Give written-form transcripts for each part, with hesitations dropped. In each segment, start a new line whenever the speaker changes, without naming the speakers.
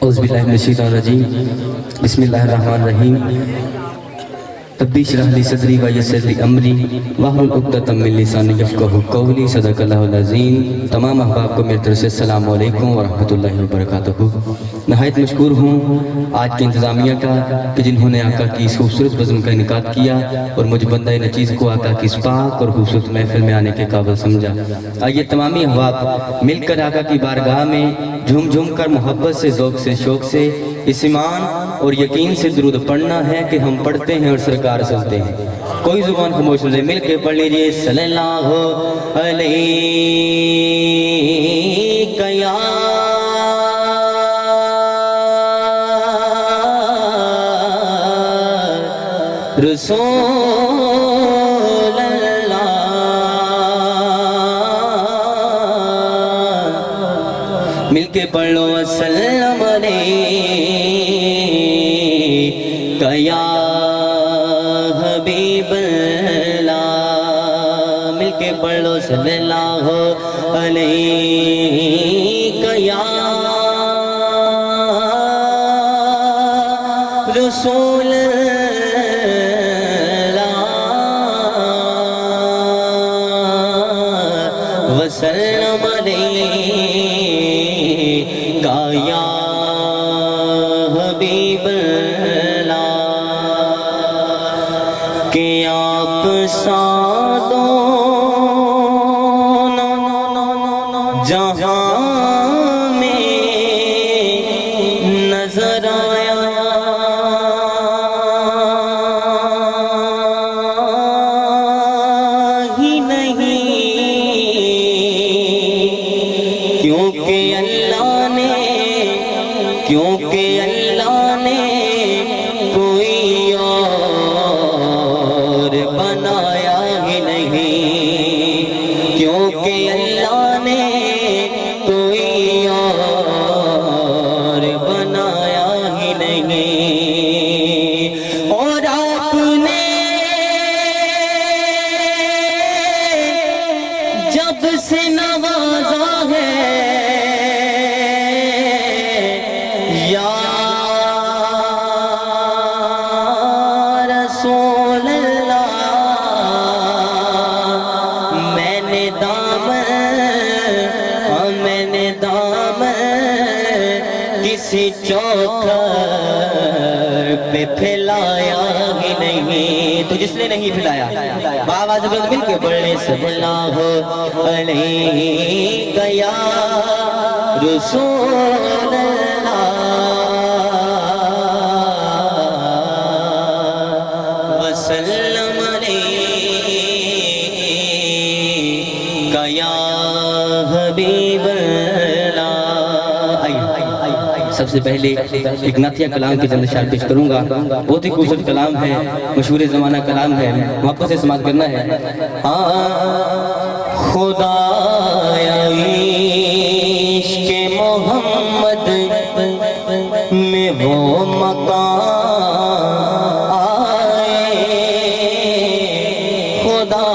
औज़ुबिल्लाहिमिनश्शैतानिर्रजीम बिस्मिल्लाहिर्रहमानिर्रहीम रब्बि इश्रह ली सदरी व यस्सिर ली अमरी वहलुल उक़दतम मिन लिसानी यफ़क़हू क़ौली सदक़ल्लाहुल अज़ीम। तमाम अहबाब को मेरी तरफ से अस्सलामु अलैकुम व रहमतुल्लाहि व बरकातुहू। नहायत मशकूर हूँ आज की इंतज़ामिया का कि जिन्होंने आका की इस खूबसूरत बज़्म का इनेकाद किया और मुझ बंदा नचीज़ को आका की इस पाक और खूबसूरत महफिल में आने के काबिल समझा। आइए तमामी अहबाब मिलकर आका की बारगाह में झूम झूम कर मोहब्बत से, ज़ौक़ से, शौक़ से इस ईमान और यकीन से दुरूद पढ़ना है कि हम पढ़ते हैं और सरकार सुनते हैं। कोई ज़ुबान खामोश नहीं, मिल के पढ़ लीजिए सल्लल्लाहु अलैहि या रसूल अल्लाह, मिल के पढ़ लो अस्सलाम अलैका या हबीबल्लाह, मिल के पढ़ लो सल्लल्लाहु अलैका या रसूल वसल्लम अलैका या हबीबल्लाह, कि आप सादों जहां में नजर आया, ही नहीं क्योंकि अल्लाह ने कोई और बनाया ही नहीं, क्योंकि अल्लाह ने कोई और बनाया ही नहीं। और आपने जब से नवाजा है या रसूल अल्लाह, मैंने दामन किसी चौखट पे फैलाया ही नहीं। तो जिसने नहीं फैलाया बाबा जबरदस्त मिल के पढ़ने सल्लल्लाहु अलैका या रसूल अल्लाह वसल्लम अलैका या हबीबल्लाह। सबसे पहले एक नातिया कलाम की चंद शार पेश करूंगा। बहुत ही खूबसूरत कलाम है, मशहूर ज़माना कलाम है, वापस से समाप्त करना है। खुदा इश्क़ मोहम्मद में वो मकाम आए, खुदा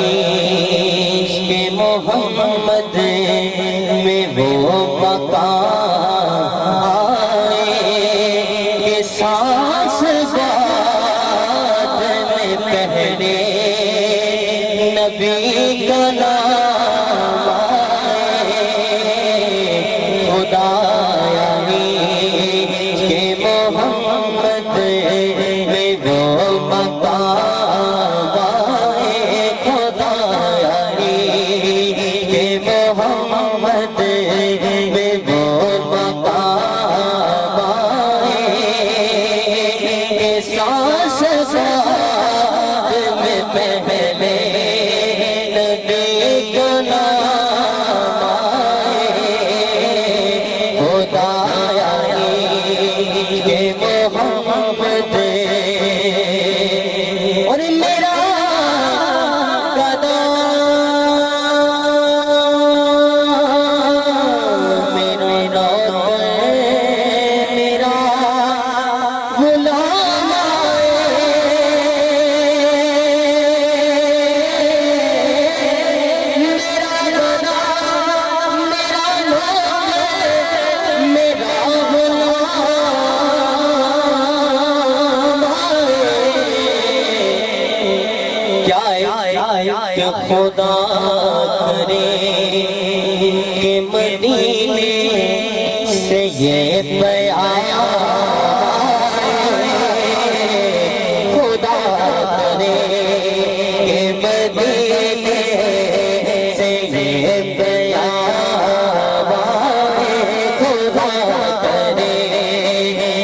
इश्क़ मोहम्मद में वो मकाम आए, सांस बाद में पहले नबी का नाम आए, खुदा के मोहम्मद में वो मकाम आए, खुदा के मोहम्मद में वो मकाम आए, सांस बाद में पहले नबी का नाम आए,
خدا کرے کہ مدینے سے یہ پیام خدا کرے کہ مدینے سے یہ پیام خدا کرے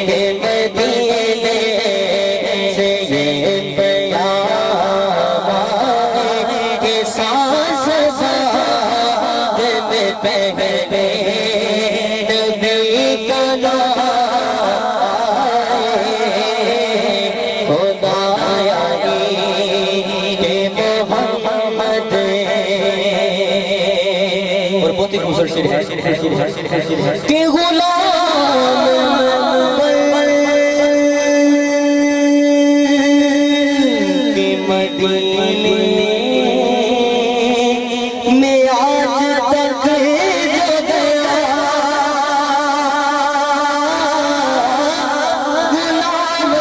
کہ مدینے سے یہ پیام کہ سانس ساتھ میں پہلے نبی کا نام خدا کہ محمد اور بہت ہی خوبصورت شعر ہے کہ غلام کے مدینے میں آج تک جو گیا غلام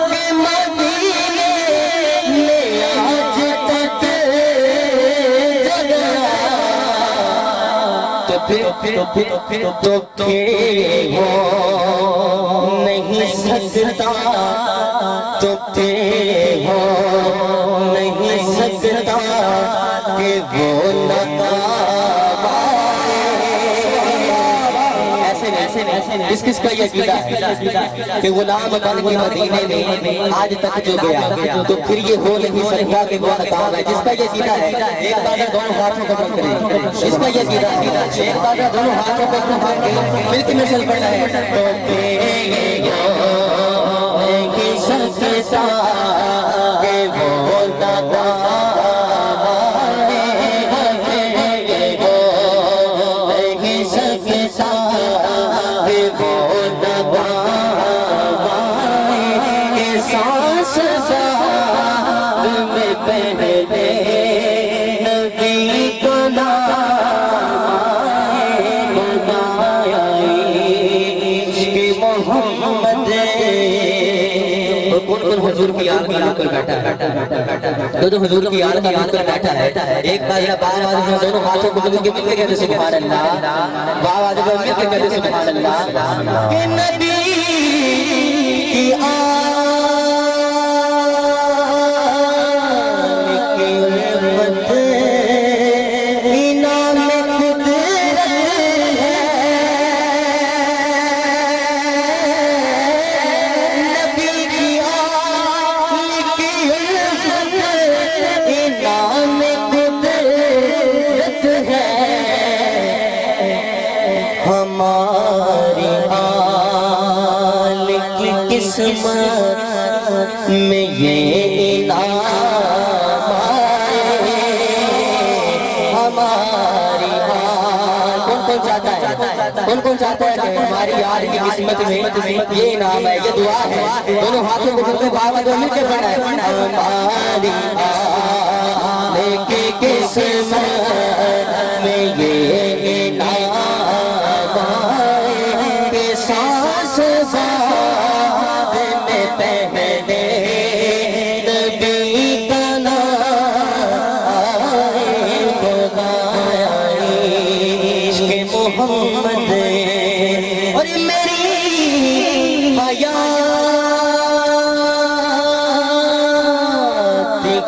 کے مدینے میں آج تک جو گیا تو پھر وہ نہیں سکتا تو پھر وہ نہیں سکتا کہ وہ نقاب ایسے کس کا یہ عقیدہ ہے کہ غلام بن کے مدینے میں آج تک جو گیا تو پھر یہ ہو نہیں سکتا کہ وہ نقاب ہے جس کا یہ عقیدہ ہے ایک بادہ دونوں ہاتھوں کو پکڑ کریں جس کا یہ عقیدہ ہے ایک بادہ دونوں ہاتھوں کو پکڑ کے مل کے میں چل پڑنا ہے تو کہ وہ حضور کی یاد میں کر بیٹھا ہے تو حضور کی یاد میں کر بیٹھا ہے ایک بار یا بار میں دونوں ہاتھوں کو مل کے کہتے سبحان اللہ بار میں مل کے کہتے سبحان اللہ کہ نبی کی ہماری آل کی قسمت میں یہ انعام آئے ہماری آل کون چاہتا ہے کون چاہتا ہے کہ ہماری آل کی قسمت میں یہ انعام ہے یہ دعا ہے دونوں ہاتھوں کو مل کے بابا دو مل کے پڑھا ہے ہماری آل کی قسمت میں یہ انعام سانس ساتھ میں پہلے نبی کا نام خدا عشق محمد اور میری حیات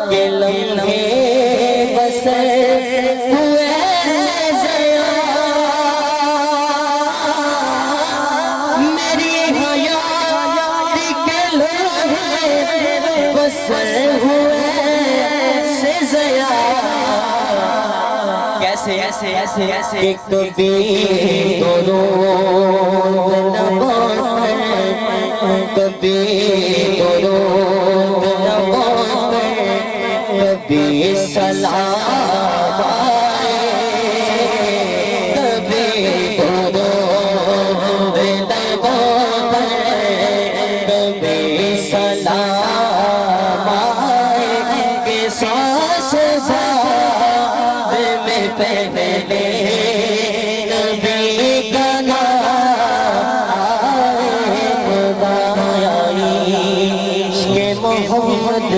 کے لمحے بسر ہوئے کیسے کہ کبھی درود نبات کبھی درود نبات کبھی سلام کبھی درود نبات کبھی سلام کہ سانس پہلے نبی کا نام خدا عشق محمد